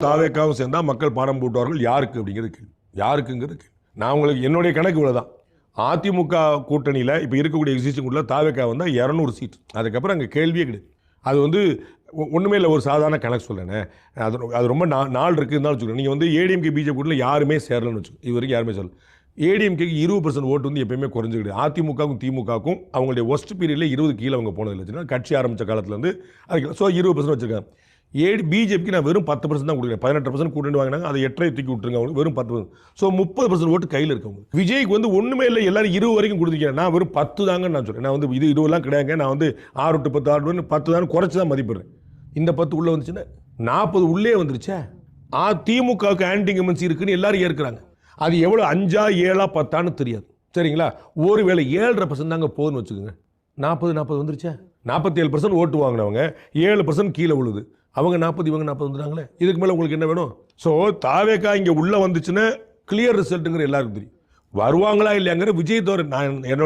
தாவேக்காவும் சேர்ந்தா மக்கள் பாடம் போட்டுவார்கள் யாருக்கு அப்படிங்கிறது கேள்வி. யாருக்குங்கிறது கேள்வி. நான் உங்களுக்கு என்னுடைய கணக்கு இவ்வளவுதான். அதிமுக கூட்டணியில் இப்போ இருக்கக்கூடிய எக்ஸிஸ்டிங் கூட்டணியில் தாவேக்கா வந்தால் 200 சீட். அதுக்கப்புறம் அங்கே கேள்வியே கிடையாது. அது வந்து ஒன்றுமே இல்லை, ஒரு சாதாரண கணக்கு சொல்லேனே. அது ரொம்ப நாள் இருக்குதுன்னு வச்சுக்கோங்க. நீங்கள் வந்து ஏடிஎம்கே பிஜேபி கூட்டணியில் யாருமே சேரலன்னு வச்சுக்கோங்க. இது வரைக்கும் யாருமே சேரல. ஏடிஎம்கேக்கு 20% ஓட்டு வந்து எப்பயுமே குறைஞ்சிக்கிது. அதிமுகவுக்கும் திமுகவுக்கும் அவங்களுடைய ஒஸ்ட் பீரியடில் 20 கீழே அவங்க போனதில்லை வச்சுன்னா கட்சி ஆரம்பித்த காலத்துலேருந்து அதுக்கு. ஸோ 20% வச்சுருக்காங்க. பிஜேபிக்கு நான் வெறும் 10% தான் கொடுக்குறேன். 18% கூட்டணி வாங்கினாங்க, அதை 8 தூக்கி விட்டுருங்க, அவங்களுக்கு வெறும் 10%. ஸோ 30% ஓட்டு கையில் இருக்கவங்க. விஜய்க்கு வந்து ஒன்றுமே இல்லை, எல்லாரும் 20 வரைக்கும் கொடுத்துருக்கேன். நான் வெறும் 10 தாங்கன்னு நான் சொல்கிறேன். நான் வந்து இது 20 கிடையாங்க. நான் வந்து 6 to 10 6 10 தான் குறைச்சி தான் மதிப்பிடுறேன். இந்த 10 உள்ளே வந்துச்சுன்னா 40 உள்ளே வந்துருச்சே. திமுகவுக்கு ஆன்டி இன்கம்பன்சி இருக்குன்னு எல்லாரும் ஏற்கிறாங்க. அது எவ்வளோ 5 7 10 தெரியாது, சரிங்களா? ஒருவேளை 7.5% தாங்க போதுன்னு வச்சுக்கோங்க. 40 வந்துருச்சே. 47% ஓட்டு வாங்கினவங்க 7% கீழே விழுது. அவங்க 40 இவங்க 40 வந்துட்டாங்களே. இதுக்கு மேலே உங்களுக்கு என்ன வேணும்? ஸோ தாவேக்கா இங்கே உள்ளே வந்துச்சுன்னா கிளியர் ரிசல்ட்டுங்கிற எல்லாருக்கும் தெரியும். வருவாங்களா இல்லையாங்கிற விஜய் தவிர நான் என்னோட